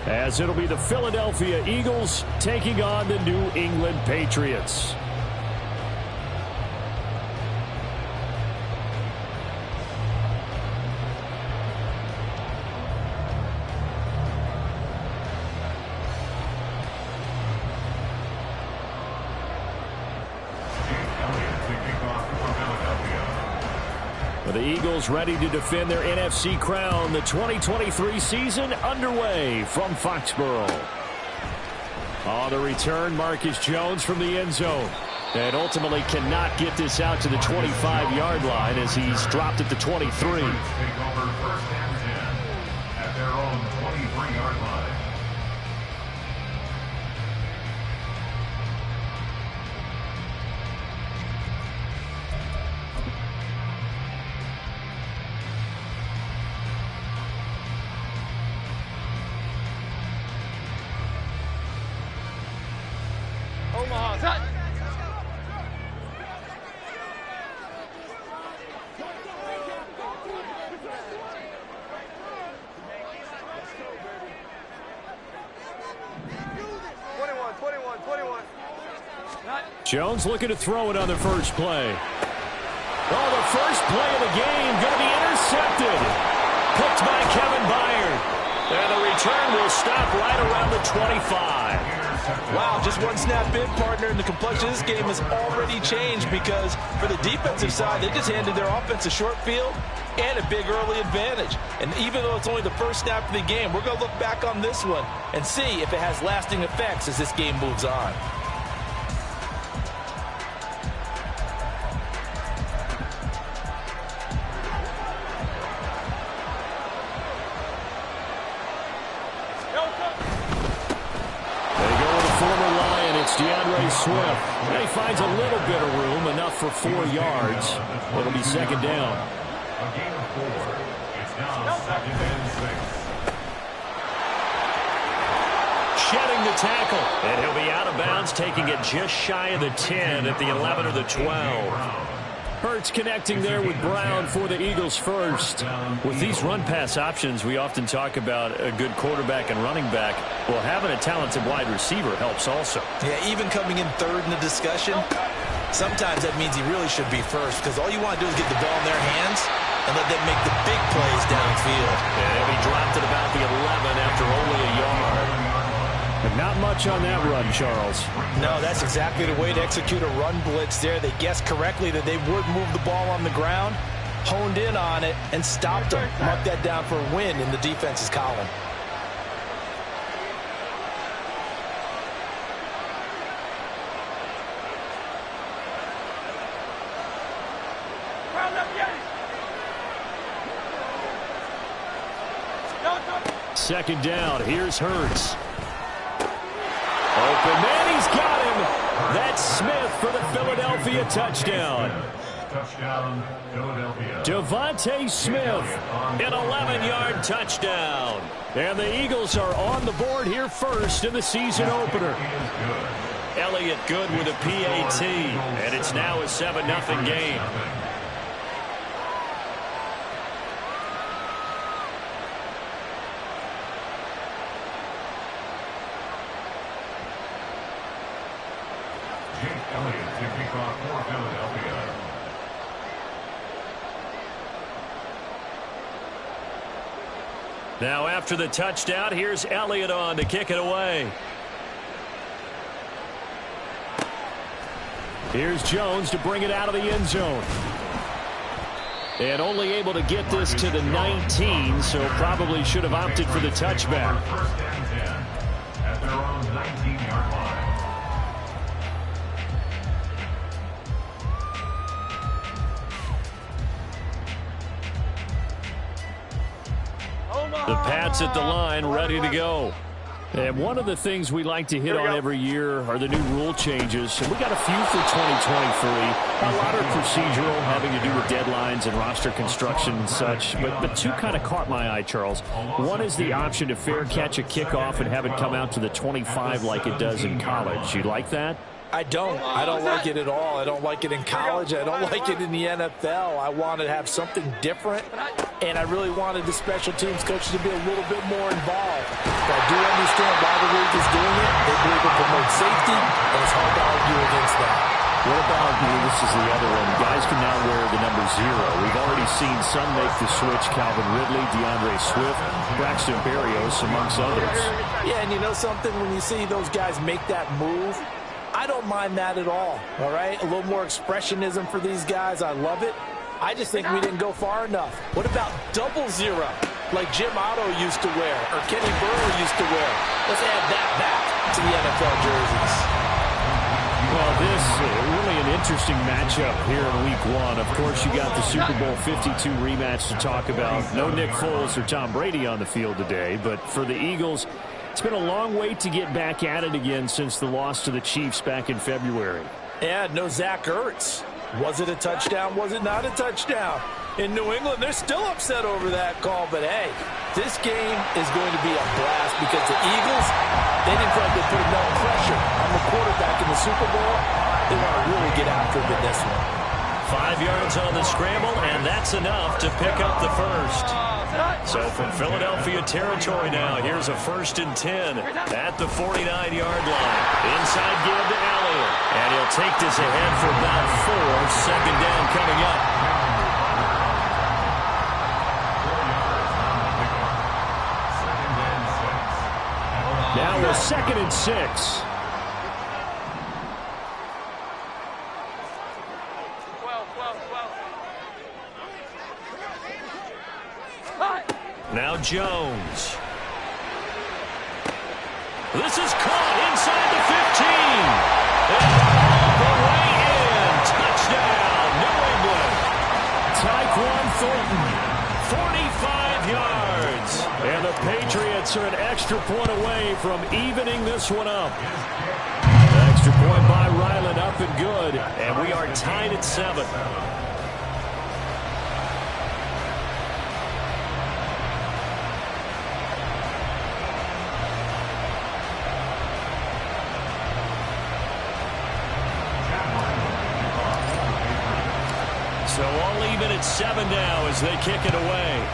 as it'll be the Philadelphia Eagles taking on the New England Patriots. The Eagles ready to defend their NFC crown. The 2023 season underway from Foxborough. On the return, Marcus Jones from the end zone. And ultimately cannot get this out to the 25-yard line as he's dropped at the 23. Take over first and 10 at their own 23-yard line. Jones looking to throw it on the first play. Oh, the first play of the game going to be intercepted. Picked by Kevin Byard. And the return will stop right around the 25. Wow, just one snap in, partner, and the complexion of this game has already changed because for the defensive side, they just handed their offense a short field and a big early advantage. And even though it's only the first snap of the game, we're going to look back on this one and see if it has lasting effects as this game moves on. Swift. And he finds a little bit of room, enough for 4 yards. It'll be second down. A gain of 4. It's now second and 6. Shedding the tackle. And he'll be out of bounds, taking it just shy of the 10 at the 11 or the 12. Hurts connecting there with Brown for the Eagles first. With these run-pass options, we often talk about a good quarterback and running back. Well, having a talented wide receiver helps also. Yeah, even coming in third in the discussion, sometimes that means he really should be first because all you want to do is get the ball in their hands and let them make the big plays downfield. And he dropped at about the 11 after only a yard. But not much on that run, Charles. No, that's exactly the way to execute a run blitz there. They guessed correctly that they would move the ball on the ground, honed in on it, and stopped them. Mark that down for a win in the defense's column. Second down. Here's Hurts. Open man, he's got him. That's Smith for the Philadelphia touchdown. Touchdown, Philadelphia. Devontae Smith, an 11-yard touchdown. And the Eagles are on the board here first in the season opener. Elliott good with a PAT, and it's now a 7-0 game. Elliott to kick off for Philadelphia. Now after the touchdown, here's Elliott on to kick it away. Here's Jones to bring it out of the end zone. And only able to get this to the 19, so probably should have opted for the touchback. First and 10 at their own 19-yard line. The Pats at the line, ready to go. And one of the things we like to hit on every year are the new rule changes. And we got a few for 2023. A lot are procedural, having to do with deadlines and roster construction and such. But two kind of caught my eye, Charles. One is the option to fair catch a kickoff and have it come out to the 25 like it does in college. You like that? I don't like it at all. I don't like it in college. I don't like it in the NFL. I want to have something different, and I really wanted the special teams coaches to be a little bit more involved. But I do understand why the league is doing it. They believe it promotes safety, and it's hard to argue against that. What about, this is the other one, guys can now wear the number 0. We've already seen some make the switch, Calvin Ridley, DeAndre Swift, Braxton Berrios, amongst others. Yeah, and you know something? When you see those guys make that move, I don't mind that at all right? A little more expressionism for these guys. I love it. I just think we didn't go far enough. What about 000, like Jim Otto used to wear, or Kenny Burley used to wear? Let's add that back to the NFL jerseys. Well, this really an interesting matchup here in Week 1. Of course, you got the Super Bowl 52 rematch to talk about. No Nick Foles or Tom Brady on the field today, but for the Eagles, it's been a long wait to get back at it again since the loss to the Chiefs back in February. And no Zach Ertz. Was it a touchdown? Was it not a touchdown? In New England, they're still upset over that call. But, hey, this game is going to be a blast because the Eagles, they didn't feel like they put enough pressure on the quarterback in the Super Bowl. They want to really get after it in this one. 5 yards on the scramble, and that's enough to pick up the first. So from Philadelphia territory now, here's a 1st and 10 at the 49-yard line. Inside give to Elliott, and he'll take this ahead for about 4. 2nd down coming up. Now a 2nd and 6. Now Jones. This is caught inside the 15. And all the way in. Touchdown, New England. Tyquan Thornton, 45 yards. And the Patriots are an extra point away from evening this one up. Extra point by Ryland, up and good. And we are tied at 7. So all even at 7 now as they kick it away.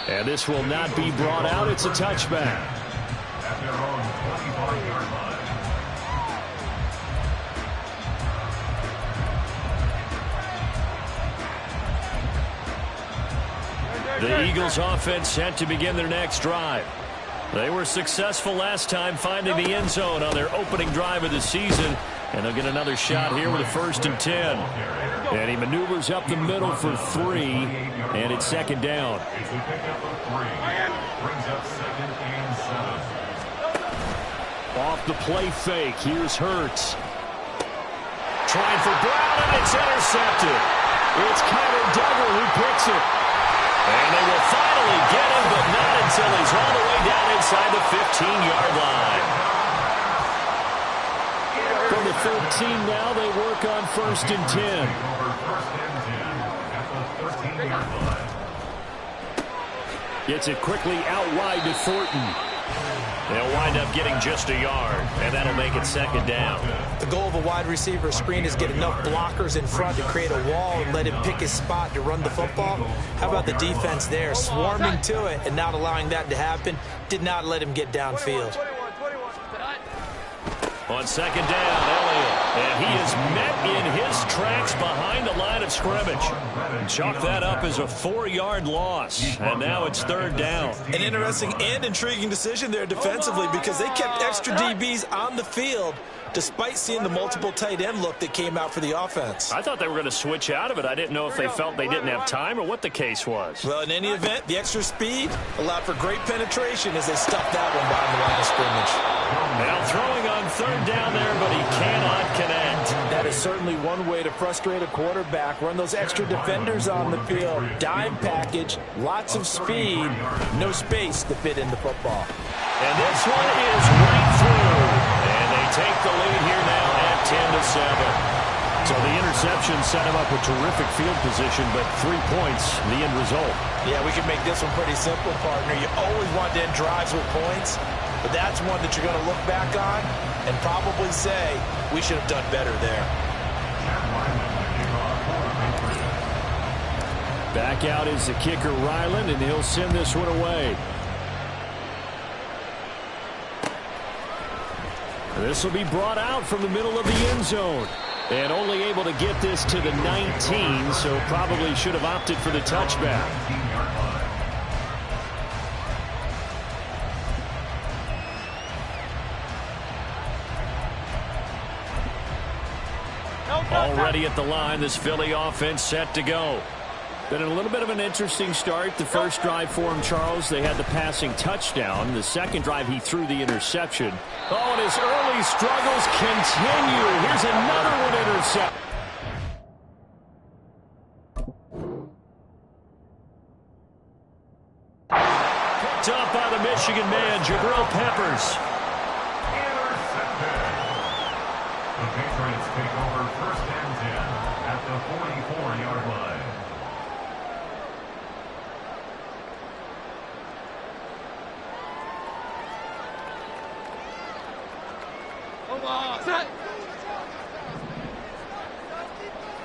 And this will not be brought out. It's a touchback. At their own 25-yard line. The Eagles offense set to begin their next drive. They were successful last time finding the end zone on their opening drive of the season. And they'll get another shot here with a 1st and 10. And he maneuvers up the middle for 3. And it's 2nd down. If we pick up a 3, brings up 2nd and 7. Off the play fake. Here's Hurts. Trying for Brown, and it's intercepted. It's Connor Duggar who picks it. And they will finally get him, but not until he's all the way down inside the 15-yard line. From the 13 now, they work on 1st and 10. Over 1st and 10 at the 13-yard line. Gets it quickly out wide to Thornton. They'll wind up getting just a yard, and that'll make it 2nd down. The goal of a wide receiver screen is get enough blockers in front to create a wall and let him pick his spot to run the football. How about the defense there, swarming to it and not allowing that to happen? Did not let him get downfield. On 2nd down, Elliott, and he is met in his tracks behind the line of scrimmage. Chalk that up as a 4-yard loss, and now it's 3rd down. An interesting and intriguing decision there defensively because they kept extra DBs on the field despite seeing the multiple tight end look that came out for the offense. I thought they were going to switch out of it. I didn't know if they felt they didn't have time or what the case was. Well, in any event, the extra speed allowed for great penetration as they stuffed that one behind the line of scrimmage. Now throwing on 3rd down there, but he cannot connect. That is certainly one way to frustrate a quarterback. Run those extra defenders on the field. Dime package, lots of speed, no space to fit in the football. And this one is right through. And they take the lead here now at 10-7. So the interception set him up with terrific field position, but 3 points, the end result. Yeah, we can make this one pretty simple, partner. You always want to end drives with points, but that's one that you're going to look back on and probably say, we should have done better there. Back out is the kicker, Ryland, and he'll send this one away. This will be brought out from the middle of the end zone. And only able to get this to the 19, so probably should have opted for the touchback. Already at the line, this Philly offense set to go. Been a little bit of an interesting start. The first drive for him, Charles, they had the passing touchdown. The second drive, he threw the interception. Oh, and his early struggles continue. Here's another one intercepted. Picked up by the Michigan man, Jabril Peppers. Intercepted. The Patriots take over first and 10 at the 44-yard line. Set.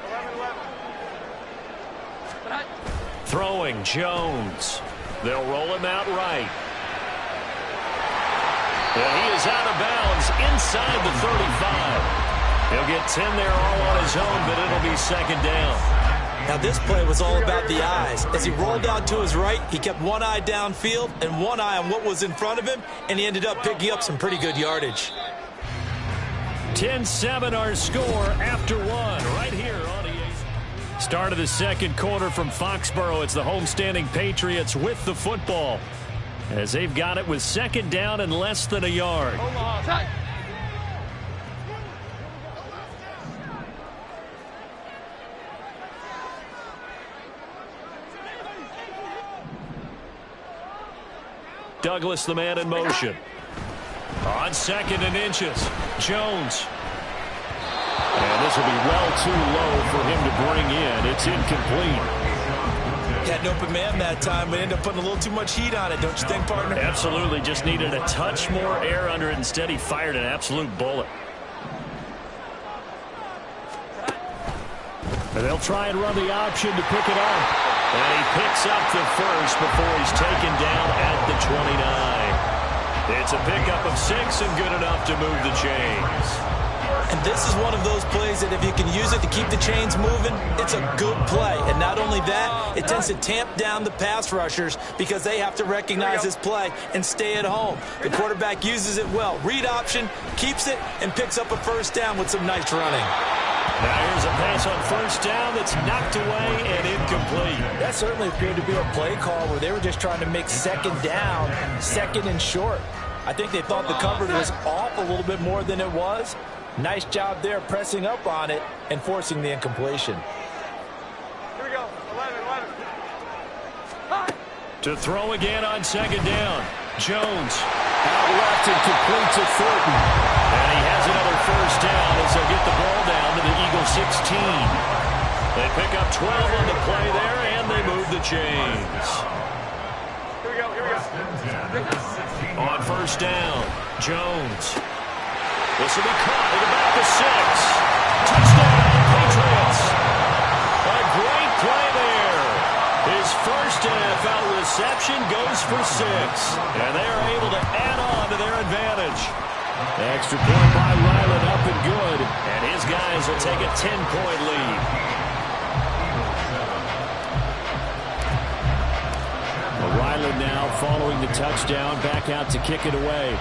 11-11. Throwing Jones. They'll roll him out right. And he is out of bounds inside the 35. He'll get 10 there all on his own, but it'll be second down. Now this play was all about the eyes. As he rolled out to his right, he kept one eye downfield and one eye on what was in front of him, and he ended up picking up some pretty good yardage. 10-7 our score after one right here on EA. Start of the second quarter from Foxborough. It's the homestanding Patriots with the football as they've got it with second down and less than a yard. Douglas, the man in motion. On second and inches, Jones. And this will be well too low for him to bring in. It's incomplete. Had an open man that time, but ended up putting a little too much heat on it, don't you think, partner? Absolutely, just needed a touch more air under it. Instead, he fired an absolute bullet. And they'll try and run the option to pick it up. And he picks up the first before he's taken down at the 29. It's a pickup of 6 and good enough to move the chains. And this is one of those plays that if you can use it to keep the chains moving, it's a good play. And not only that, it tends to tamp down the pass rushers because they have to recognize this play and stay at home. The quarterback uses it well. Read option, keeps it, and picks up a first down with some nice running. Now here's a pass on first down that's knocked away and incomplete. That certainly appeared to be a play call where they were just trying to make second down, second and short. I think they thought the coverage was off a little bit more than it was. Nice job there pressing up on it and forcing the incompletion. Here we go. 11-11. To throw again on second down. Jones out left and complete to Thornton. And he has another first down as they'll get the ball down to the Eagle 16. They pick up 12 on the play there, and they move the chains. Here we go. On first down, Jones. This will be caught at about the 6. Touchdown, Patriots. A great play there. His first NFL reception goes for 6. And they are able to add on to their advantage. Extra point by Ryland up and good. And his guys will take a 10-point lead. Ryland now following the touchdown, back out to kick it away.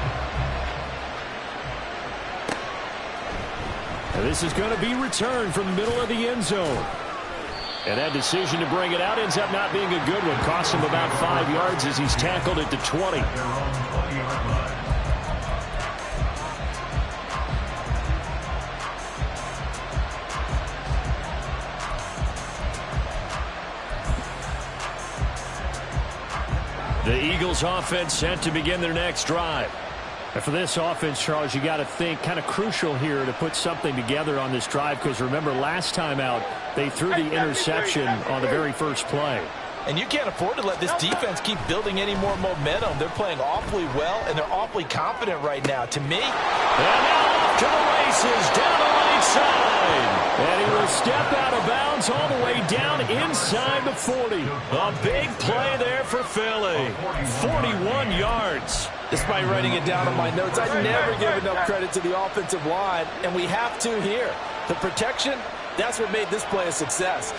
And this is going to be returned from the middle of the end zone. And that decision to bring it out ends up not being a good one. Cost him about 5 yards as he's tackled at the 20. The Eagles offense set to begin their next drive. And for this offense, Charles, you got to think kind of crucial here to put something together on this drive because remember last time out they threw the interception on the very first play. And you can't afford to let this defense keep building any more momentum. They're playing awfully well, and they're awfully confident right now. To me, and now off to the races, down the right side. And he will step out of bounds all the way down inside the 40. A big play there for Philly. 41 yards. Despite writing it down on my notes, I never give enough credit to the offensive line, and we have to here. The protection, that's what made this play a success.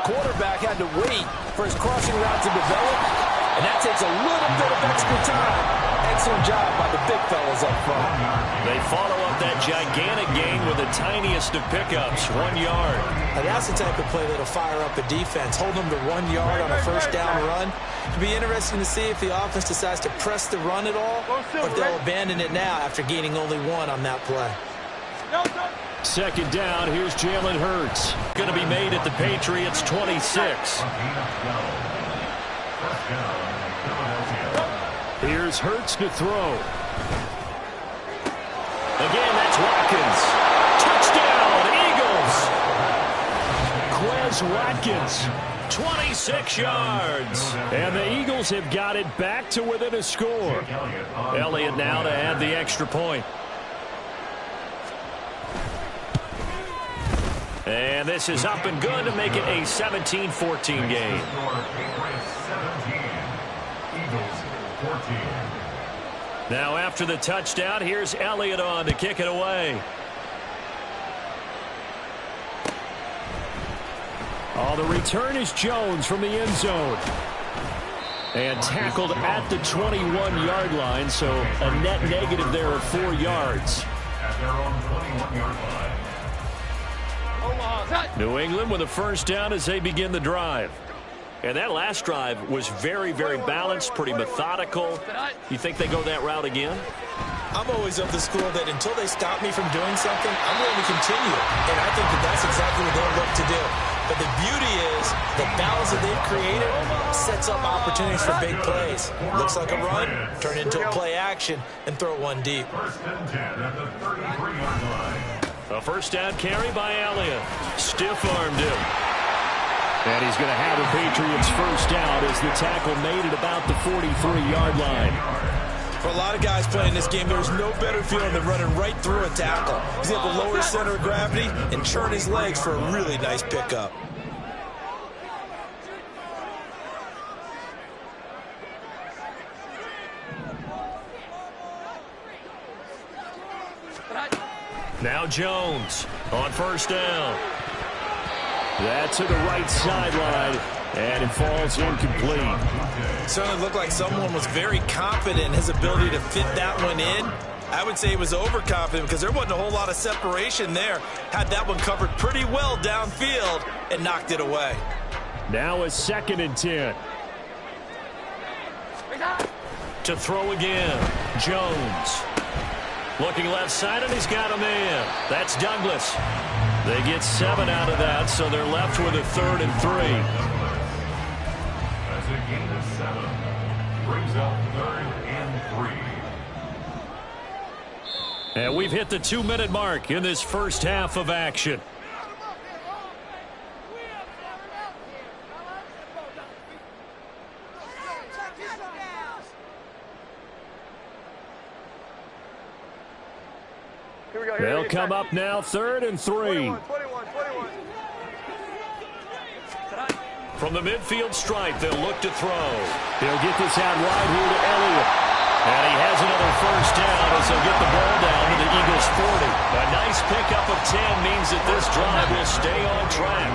Quarterback had to wait for his crossing route to develop, and that takes a little bit of extra time. Excellent job by the big fellas up front. They follow up that gigantic gain with the tiniest of pickups, 1 yard. Now that's the type of play that'll fire up a defense. Hold them to 1 yard on a first down run. It'll be interesting to see if the offense decides to press the run at all, or if they'll abandon it now after gaining only 1 on that play. Second down, here's Jalen Hurts. Going to be made at the Patriots 26. Here's Hurts to throw. Again, that's Watkins. Touchdown, Eagles. Quez Watkins, 26 yards. And the Eagles have got it back to within a score. Elliott now to add the extra point. And this is up and good to make it a 17-14 game. Now after the touchdown, here's Elliott on to kick it away. Oh, the return is Jones from the end zone. And tackled at the 21-yard line, so a net negative there of 4 yards. At their own 21-yard line. New England with a first down as they begin the drive. And that last drive was very, very balanced, pretty methodical. You think they go that route again? I'm always of the school that until they stop me from doing something, I'm willing to continue. And I think that that's exactly what they'll look to do. But the beauty is the balance that they've created sets up opportunities for big plays. Looks like a run, turn into a play action, and throw one deep. First and 10 at the 33-yard line. A first down carry by Elliott. Stiff-armed him. And he's going to have a Patriots first down as the tackle made at about the 43-yard line. For a lot of guys playing this game, there's no better feeling than running right through a tackle. He's able to lower his center of gravity and churn his legs for a really nice pickup. Now Jones on first down. That's to the right sideline, and it falls incomplete. Certainly looked like someone was very confident in his ability to fit that one in. I would say he was overconfident because there wasn't a whole lot of separation there. Had that one covered pretty well downfield and knocked it away. Now a second and 10. To throw again, Jones. Looking left side, and he's got a man. That's Douglas. They get 7 out of that, so they're left with a 3rd and 3. That's a gain of 7. Brings up 3rd and 3. And we've hit the 2-minute mark in this first half of action. They'll come up now 3rd and 3. 21. From the midfield stripe, they'll look to throw. They'll get this out wide here to Elliott. And he has another first down as they'll get the ball down to the Eagles' 40. A nice pickup of 10 means that this drive will stay on track.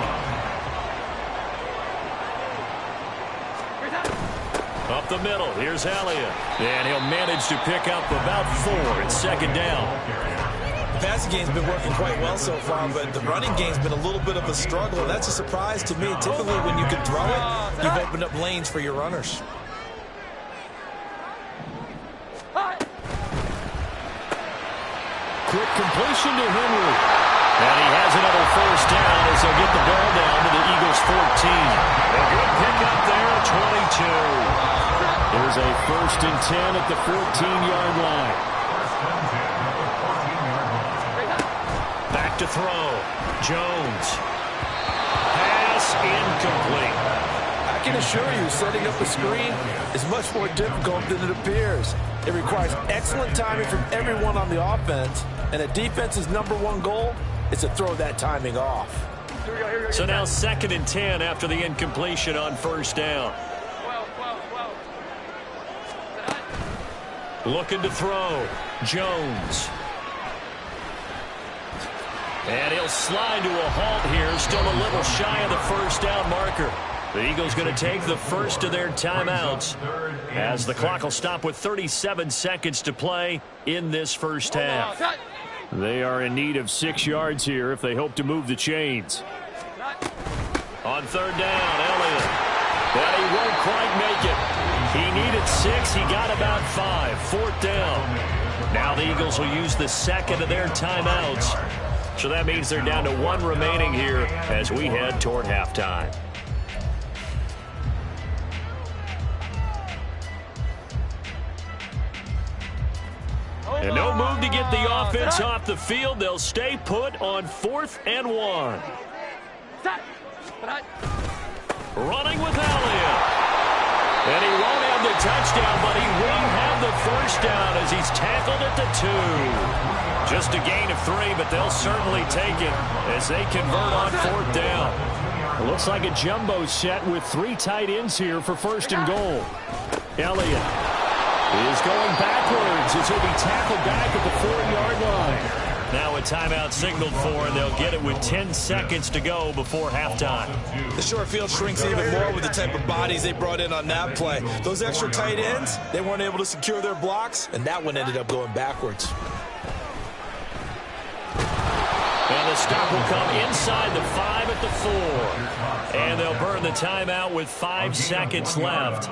Up the middle, here's Elliott. And he'll manage to pick up about 4 at second down. The passing game's been working quite well so far, but the running game's been a little bit of a struggle, and that's a surprise to me. Typically, when you can throw it, you've opened up lanes for your runners. Quick completion to Henry. And he has another first down as they'll get the ball down to the Eagles' 14. A good pickup there, 22. There's a first and 10 at the 14-yard line. Back to throw. Jones. Pass incomplete. I can assure you, setting up a screen is much more difficult than it appears. It requires excellent timing from everyone on the offense, and a defense's #1 goal is to throw that timing off. Here we go. So now 2nd and 10 after the incompletion on 1st down. 12. Looking to throw. Jones. And he'll slide to a halt here. Still a little shy of the 1st down marker. The Eagles going to take the first of their timeouts as the clock will stop with 37 seconds to play in this first half. They are in need of 6 yards here if they hope to move the chains. On 3rd down, Elliott. But he won't quite make it. He needed 6. He got about 5. 4th down. Now the Eagles will use the 2nd of their timeouts. So that means they're down to 1 remaining here as we head toward halftime. And no move to get the offense off the field. They'll stay put on 4th and 1. Running with Elliott. And he won't have the touchdown, but he will have the 1st down as he's tackled at the 2. Just a gain of 3, but they'll certainly take it as they convert on 4th down. It looks like a jumbo set with 3 tight ends here for 1st and goal. Elliott is going backwards as he'll be tackled back at the 4-yard line. Now a timeout signaled for, and they'll get it with 10 seconds to go before halftime. The short field shrinks even more with the type of bodies they brought in on that play. Those extra tight ends, they weren't able to secure their blocks, and that one ended up going backwards. And the stop will come inside the 5 at the 4. And they'll burn the timeout with 5 seconds left.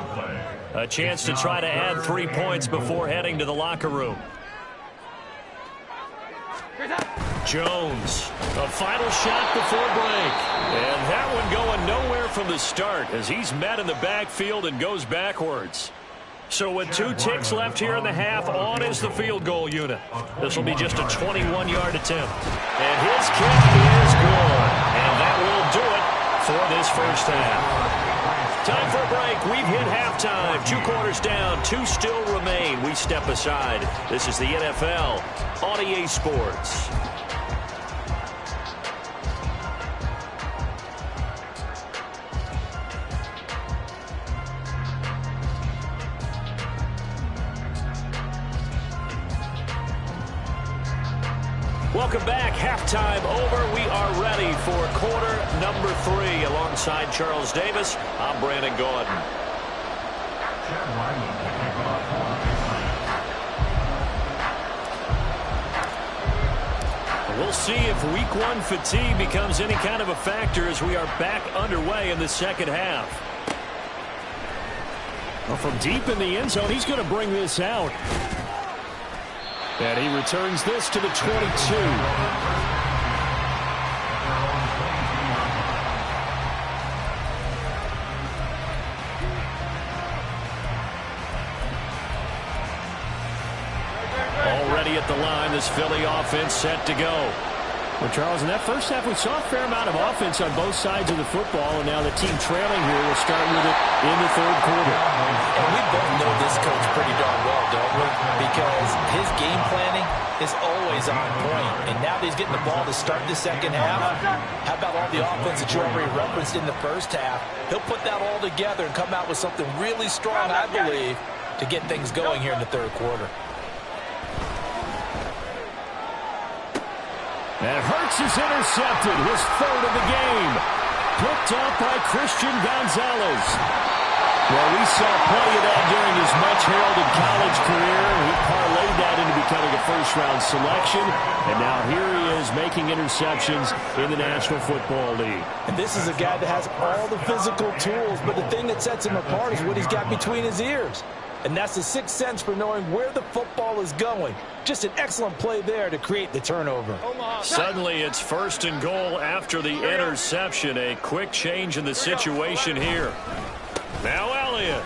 A chance to try to add 3 points before heading to the locker room. Jones, a final shot before break. And that one going nowhere from the start as he's met in the backfield and goes backwards. So with 2 ticks left here in the half, on is the field goal unit. This will be just a 21-yard attempt. And his kick is good. And that will do it for this first half. Time for a break. We've hit halftime. 2 quarters down. 2 still remain. We step aside. This is the NFL on EA Sports. Welcome back. Halftime over. We are ready for quarter number 3. Alongside Charles Davis, I'm Brandon Gordon. We'll see if week 1 fatigue becomes any kind of a factor as we are back underway in the second half. Well, from deep in the end zone, he's going to bring this out. And he returns this to the 22. Already at the line, this Philly offense set to go. Well, Charles, in that first half, we saw a fair amount of offense on both sides of the football, and now the team trailing here will start with it in the 3rd quarter. And we both know this coach pretty darn well, don't we? Because his game planning is always on point. And now that he's getting the ball to start the second half, how about all the offense that you already referenced in the first half? He'll put that all together and come out with something really strong, I believe, to get things going here in the 3rd quarter. And Hurts is intercepted, his 3rd of the game. Picked up by Christian Gonzalez. Well, we saw plenty of that during his much-heralded college career. He parlayed that into becoming a first-round selection. And now here he is making interceptions in the National Football League. And this is a guy that has all the physical tools, but the thing that sets him apart is what he's got between his ears. And that's the 6th sense for knowing where the football is going. Just an excellent play there to create the turnover. Suddenly it's 1st and goal after the interception. A quick change in the situation here. Now Elliott.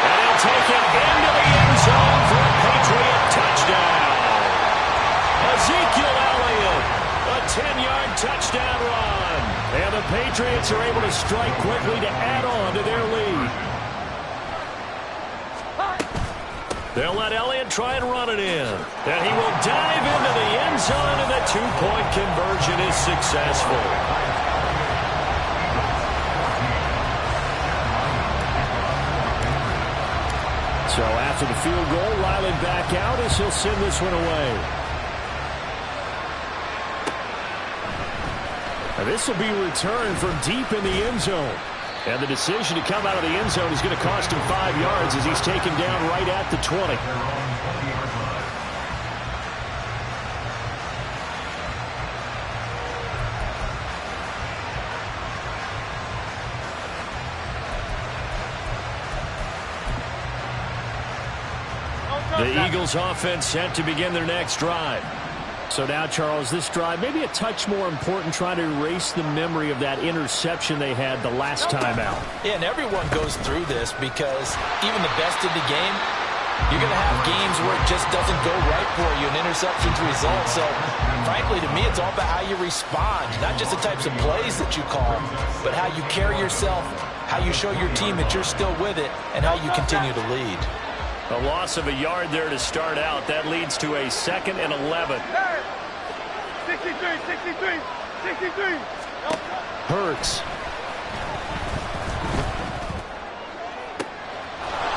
And he'll take it into the end zone for a Patriot touchdown. Ezekiel Elliott, a 10-yard touchdown run. And the Patriots are able to strike quickly to add on to their lead. They'll let Elliott try and run it in. And he will dive into the end zone, and the two-point conversion is successful. So after the field goal, Ryland back out as he'll send this one away. Now this will be returned from deep in the end zone. And the decision to come out of the end zone is going to cost him 5 yards as he's taken down right at the 20. The Eagles offense set to begin their next drive. So now, Charles, this drive maybe a touch more important, trying to erase the memory of that interception they had the last time out. Yeah, and everyone goes through this because even the best in the game, you're going to have games where it just doesn't go right for you, and interceptions result. So, frankly, to me, it's all about how you respond, not just the types of plays that you call, but how you carry yourself, how you show your team that you're still with it, and how you continue to lead. A loss of a yard there to start out. That leads to a 2nd and 11. 63. Hurts.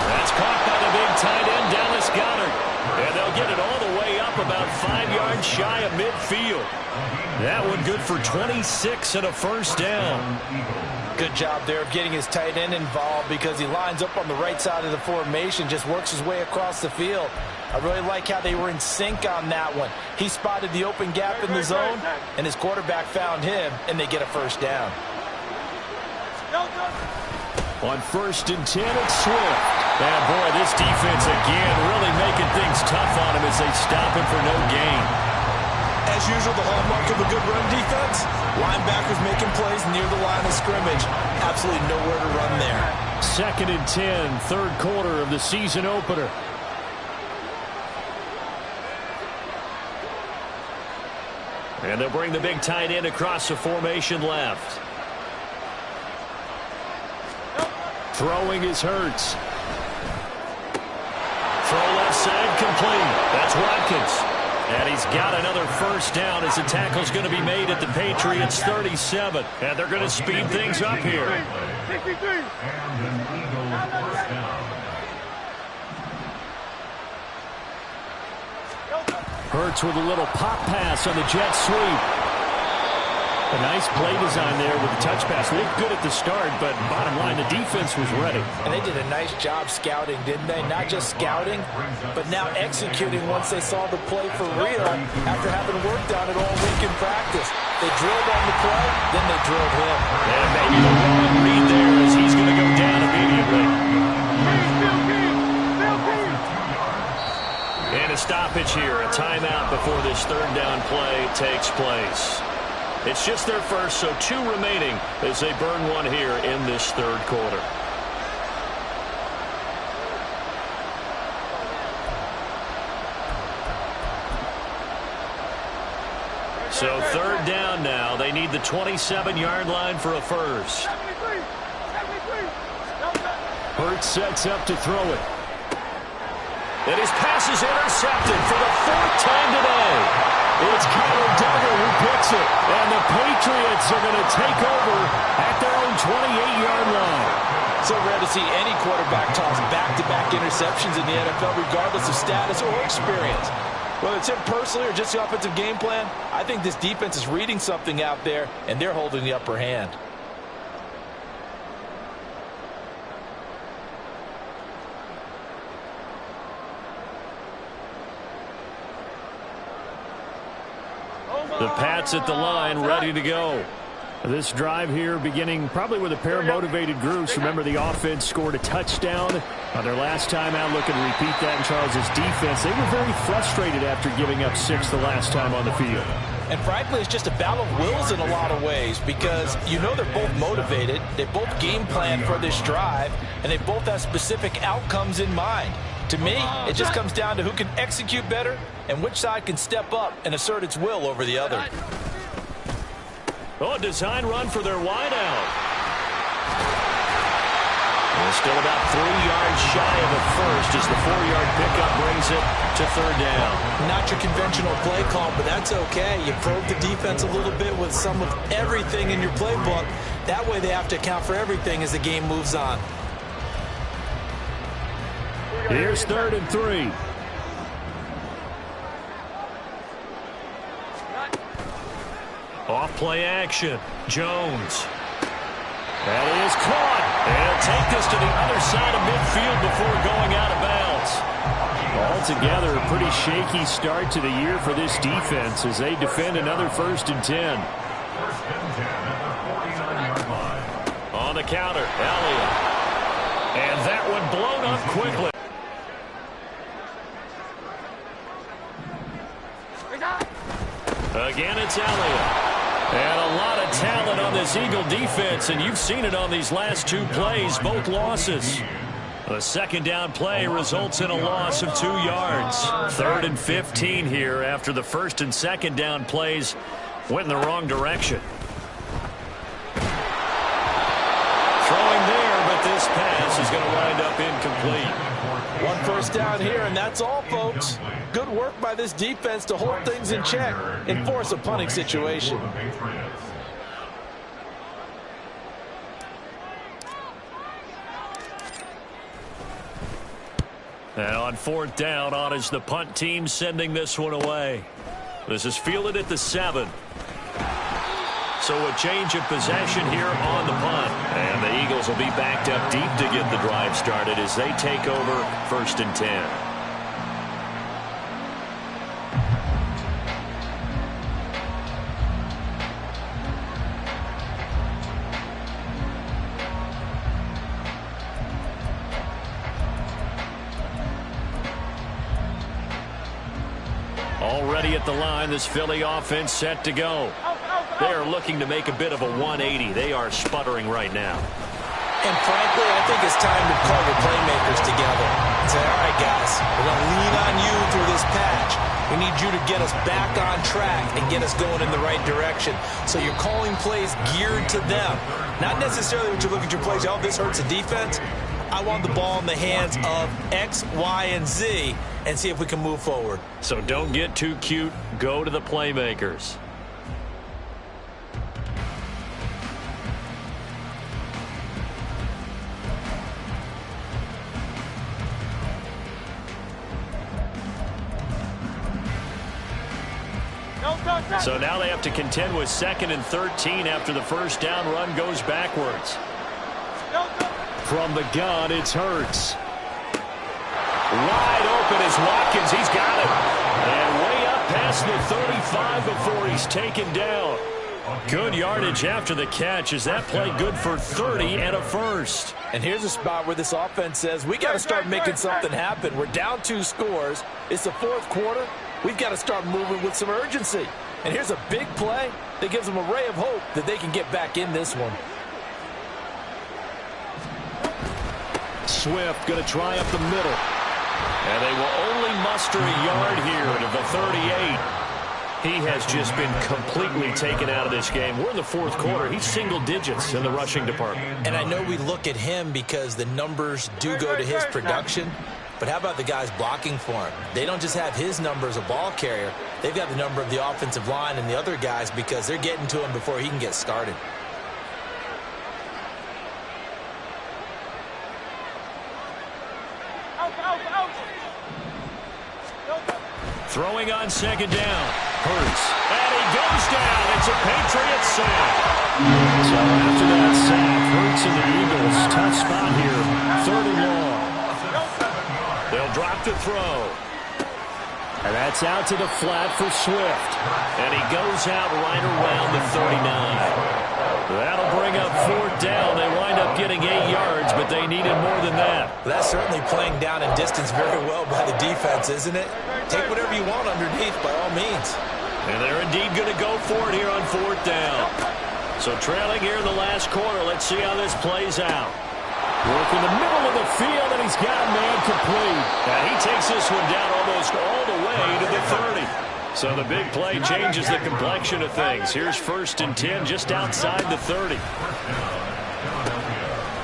That's caught by the big tight end, Dallas Goedert. And they'll get it all the way up about 5 yards shy of midfield. That one good for 26 and a first down. Good job there of getting his tight end involved because he lines up on the right side of the formation, just works his way across the field. I really like how they were in sync on that one. He spotted the open gap in the zone, and his quarterback found him, and they get a first down. On 1st and 10, it's Swift. And boy, this defense again really making things tough on him as they stop him for no gain. As usual, the hallmark of a good run defense, linebackers making plays near the line of scrimmage. Absolutely nowhere to run there. 2nd and 10, third quarter of the season opener. And they'll bring the big tight end across the formation left. Throwing is Hurts. Throw left side complete. That's Watkins. And he's got another first down as the tackle's going to be made at the Patriots 37. And they're going to speed things up here. 63. And an Eagle first down. Hurts with a little pop pass on the jet sweep. A nice play design there with the touch pass. Looked good at the start, but bottom line, the defense was ready. And they did a nice job scouting, didn't they? Not just scouting, but now executing once they saw the play for real after having worked on it all week in practice. They drilled on the play, then they drilled him. And maybe the wrong read there as he's going to go down immediately. And a stoppage here, a timeout before this third down play takes place. It's just their first, so 2 remaining as they burn one here in this third quarter. So 3rd down now. They need the 27-yard line for a first. 73. Hurts sets up to throw it. And his pass is intercepted for the 4th time today. It's Kyler Duggar who picks it. And the Patriots are going to take over at their own 28-yard line. So rare to see any quarterback toss back-to-back interceptions in the NFL, regardless of status or experience. Whether it's him personally or just the offensive game plan, I think this defense is reading something out there, and they're holding the upper hand. The Pats at the line, ready to go. This drive here beginning probably with a pair of motivated groups. Remember, the offense scored a touchdown on their last time out. Looking to repeat that in Charles's defense. They were very frustrated after giving up 6 the last time on the field. And frankly, it's just a battle of wills in a lot of ways because you know they're both motivated. They both game plan for this drive, and they both have specific outcomes in mind. To me, it just comes down to who can execute better and which side can step up and assert its will over the other. Oh, a design run for their wideout. Well, still about 3 yards shy of the first as the 4-yard pickup brings it to third down. Not your conventional play call, but that's okay. You probe the defense a little bit with some of everything in your playbook. That way they have to account for everything as the game moves on. Here's 3rd and 3. Off play action. Jones. That is caught. And he'll take this to the other side of midfield before going out of bounds. Altogether, a pretty shaky start to the year for this defense as they defend another 1st and 10. 1st and 10 at the 49-yard line. On the counter, Elliott. And that one blown up quickly. Again, it's Elliott. And a lot of talent on this Eagle defense, and you've seen it on these last 2 plays, both losses. The 2nd down play results in a loss of 2 yards. 3rd and 15 here after the 1st and 2nd down plays went in the wrong direction. Throwing there, but this pass is going to wind up incomplete. 1 first down here, and that's all, folks. Good work by this defense to hold things in check and force a punting situation. Now on 4th down, on is the punt team sending this one away. This is fielded at the 7. So a change of possession here on the punt. And the Eagles will be backed up deep to get the drive started as they take over 1st and 10. Already at the line, this Philly offense set to go. They are looking to make a bit of a 180. They are sputtering right now. And frankly, I think it's time to call your playmakers together and say, all right, guys, we're going to lean on you through this patch. We need you to get us back on track and get us going in the right direction. So you're calling plays geared to them. Not necessarily when you look at your plays, oh, this hurts the defense. I want the ball in the hands of X, Y, and Z and see if we can move forward. So don't get too cute. Go to the playmakers. So now they have to contend with 2nd and 13 after the 1st down run goes backwards. From the gun, it's Hurts. Wide open is Watkins. He's got it. And way up past the 35 before he's taken down. Good yardage after the catch. Is that play good for 30 and a first? And here's a spot where this offense says, we got to start making something happen. We're down 2 scores. It's the 4th quarter. We've got to start moving with some urgency. And here's a big play that gives them a ray of hope that they can get back in this one. Swift going to try up the middle. And they will only muster a yard here to the 38. He has just been completely taken out of this game. We're in the 4th quarter. He's single digits in the rushing department. And I know we look at him because the numbers do go to his production. But how about the guys blocking for him? They don't just have his number as a ball carrier. They've got the number of the offensive line and the other guys because they're getting to him before he can get started. Throwing on 2nd down. Hurts. And he goes down. It's a Patriot sack. So after that sack, Hurts and the Eagles, tough spot here. 3rd and long. They'll drop to throw. And that's out to the flat for Swift. And he goes out right around the 39. That'll bring up 4th down. They wind up getting 8 yards, but they needed more than that. That's certainly playing down in distance very well by the defense, isn't it? Take whatever you want underneath by all means. And they're indeed going to go for it here on 4th down. So trailing here in the last quarter. Let's see how this plays out. Working the middle of the field, and he's got a man complete. And he takes this one down almost all the way to the 30. So the big play changes the complexion of things. Here's 1st and 10 just outside the 30.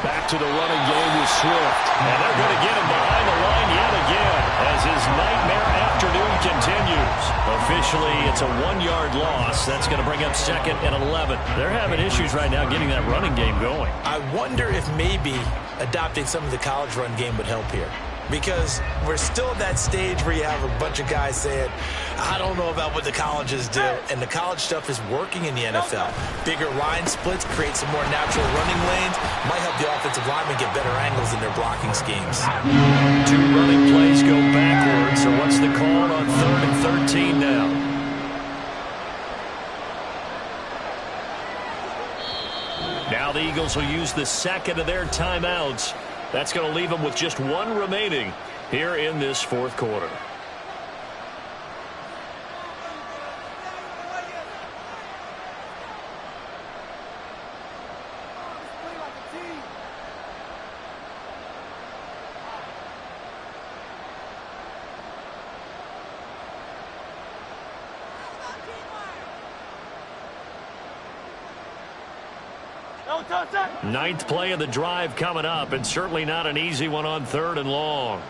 Back to the running game with Swift. And they're going to get him behind the line yet again as his nightmare afternoon continues. Officially, it's a 1-yard loss. That's going to bring up 2nd and 11. They're having issues right now getting that running game going. I wonder if maybe adopting some of the college run game would help here. Because we're still at that stage where you have a bunch of guys saying, I don't know about what the colleges do. And the college stuff is working in the NFL. Bigger line splits, create some more natural running lanes. Might help the offensive linemen get better angles in their blocking schemes. 2 running plays go backwards. So what's the call on 3rd and 13 now? Now the Eagles will use the 2nd of their timeouts. That's going to leave them with just 1 remaining here in this 4th quarter. Ninth play of the drive coming up, and certainly not an easy one on 3rd and long.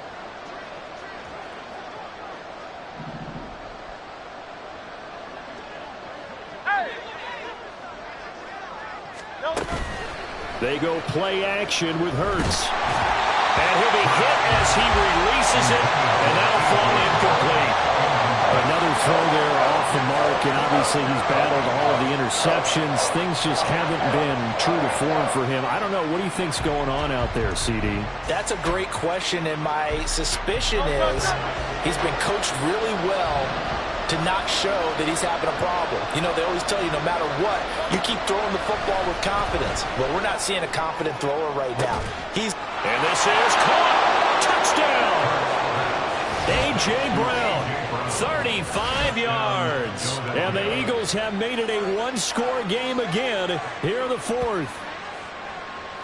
They go play action with Hurts. And he'll be hit as he releases it, and that'll fall incomplete. Another throw there off the mark, and obviously he's battled all of the interceptions. Things just haven't been true to form for him. I don't know. What do you think's going on out there, CD? That's a great question, and my suspicion is he's been coached really well to not show that he's having a problem. You know, they always tell you no matter what, you keep throwing the football with confidence. Well, we're not seeing a confident thrower right now. And this is caught. Touchdown. A.J. Brown, 35 yards. And the Eagles have made it a 1-score game again here in the 4th.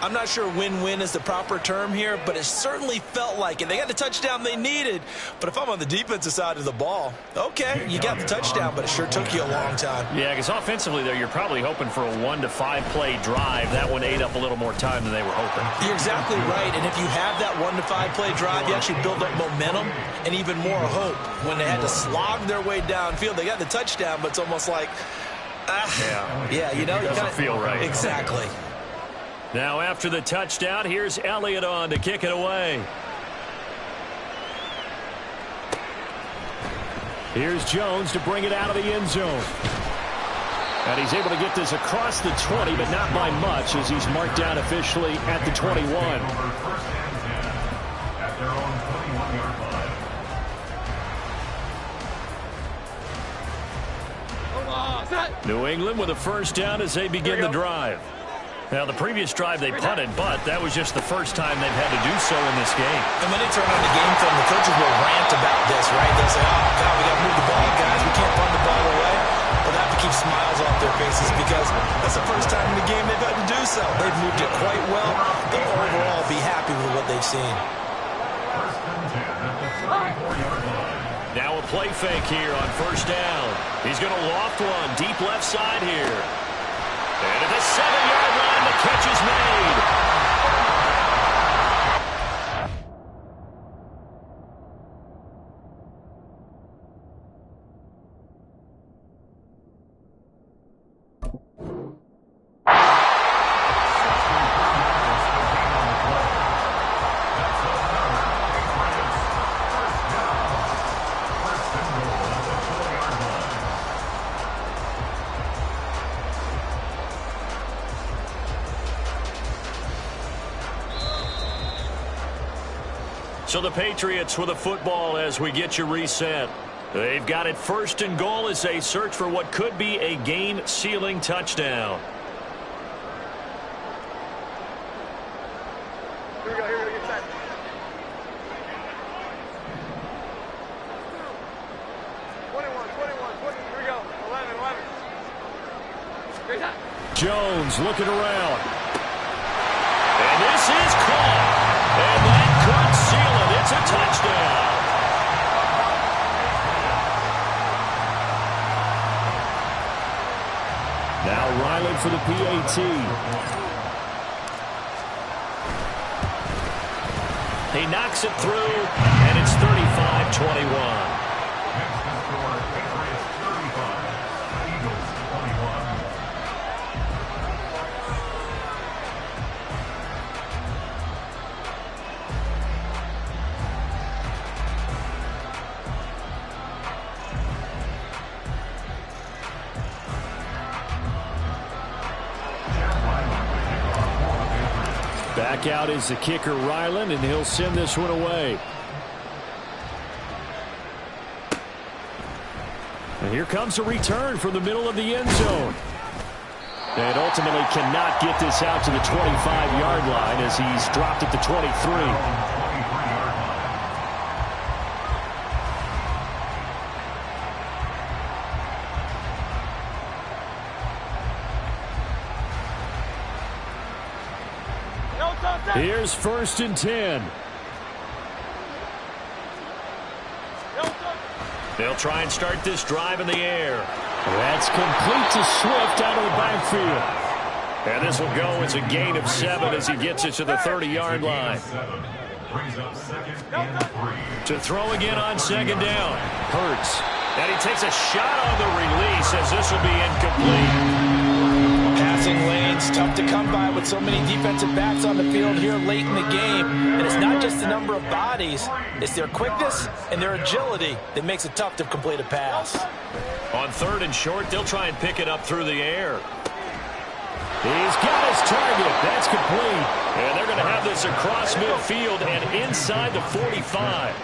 I'm not sure win-win is the proper term here, but it certainly felt like it. They got the touchdown they needed, but if I'm on the defensive side of the ball, okay, you got the touchdown, but it sure took you a long time. Yeah, because offensively, though, you're probably hoping for a 1 to 5 play drive. That one ate up a little more time than they were hoping. You're exactly right, and if you have that 1 to 5 play drive, you actually build up momentum and even more hope. When they had to slog their way downfield, they got the touchdown, but it's almost like, yeah, you know, it doesn't feel right. Exactly. Now after the touchdown, here's Elliott on to kick it away. Here's Jones to bring it out of the end zone. And he's able to get this across the 20, but not by much as he's marked down officially at the 21. At their own 21-yard line. New England with a 1st down as they begin the drive. Now, the previous drive they punted, but that was just the first time they've had to do so in this game. And when they turn on the game film, the coaches will rant about this, right? They'll say, oh, God, we got to move the ball, guys. We can't punt the ball away. But they have to keep smiles off their faces because that's the first time in the game they've had to do so. They've moved it quite well. They'll overall be happy with what they've seen. 1st and 10 at the 34-yard line. Now a play fake here on 1st down. He's going to loft one deep left side here. And at the 7-yard line, the catch is made. So the Patriots with a football as we get you reset. They've got it 1st and goal as they search for what could be a game-sealing touchdown. Here we go, get set. Here we go, 11. Jones looking around. And this is caught. And that could seal it. It's a touchdown. for the PAT. He knocks it through, and it's 35-21. Back out is the kicker, Ryland, and he'll send this one away. And here comes a return from the middle of the end zone. And ultimately cannot get this out to the 25-yard line as he's dropped at the 23. Here's 1st and 10. They'll try and start this drive in the air. That's complete to Swift out of the backfield. And this will go as a gain of 7 as he gets it to the 30-yard line. To throw again on 2nd down. Hurts. And he takes a shot on the release as this will be incomplete. Passing lanes, tough to come by with so many defensive backs on the field here late in the game. And it's not just the number of bodies, it's their quickness and their agility that makes it tough to complete a pass. On 3rd and short, they'll try and pick it up through the air. He's got his target. That's complete. And they're going to have this across midfield and inside the 45.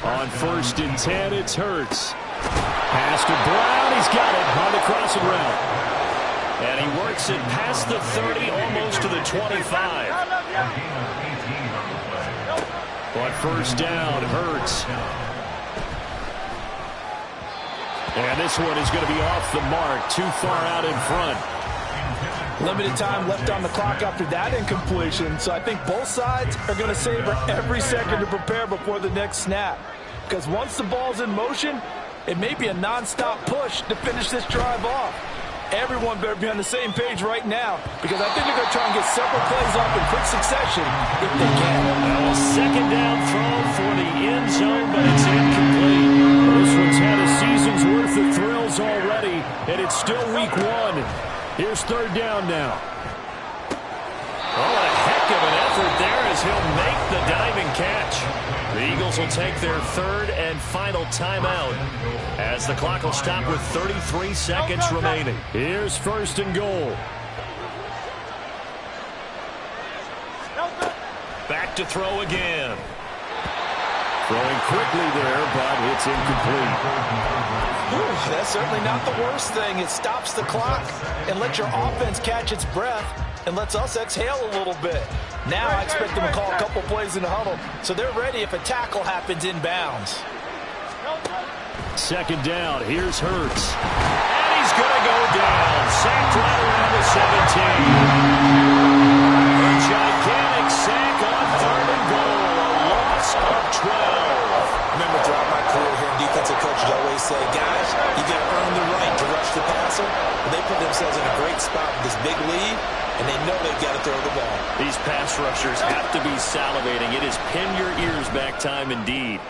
On 1st and 10, it's Hurts. Pass to Brown. He's got it on the crossing route. And he works it past the 30, almost to the 25. On 1st down, Hurts. And this one is going to be off the mark, too far out in front. Limited time left on the clock after that incompletion, so I think both sides are going to savor every second to prepare before the next snap. Because once the ball's in motion, it may be a non-stop push to finish this drive off. Everyone better be on the same page right now, because I think they're going to try and get several plays off in quick succession if they can. Well, 2nd down throw for the end zone, but it's incomplete. This one's had a season's worth of thrills already, and it's still week 1. Here's 3rd down now. Oh, a heck of an effort there as he'll make the diving catch. The Eagles will take their 3rd and final timeout as the clock will stop with 33 seconds remaining. Here's 1st and goal. Back to throw again. Throwing quickly there, but it's incomplete. Ooh, that's certainly not the worst thing. It stops the clock and lets your offense catch its breath and lets us exhale a little bit. Now I expect them to call a couple plays in the huddle, so they're ready if a tackle happens inbounds. 2nd down. Here's Hurts. And he's going to go down. Sacked right around the 17. A gigantic sack on 3rd and goal. A loss of 12. Remember throughout my career here in defensive coaches always say, guys, you got to earn the right to rush the passer. And they put themselves in a great spot with this big lead, and they know they've got to throw the ball. These pass rushers have to be salivating. It is pin your ears back time indeed.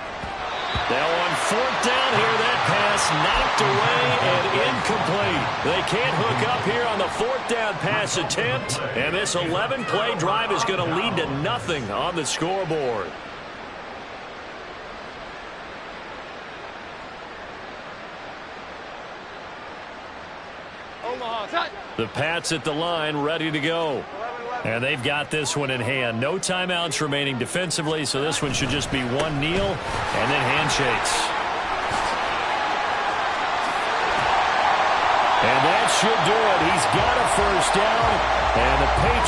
Now on 4th down here, that pass knocked away and incomplete. They can't hook up here on the 4th down pass attempt, and this 11-play drive is going to lead to nothing on the scoreboard. The Pats at the line, ready to go. And they've got this one in hand. No timeouts remaining defensively, so this one should just be one kneel and then handshakes. And that should do it. He's got a 1st down, and the Patriots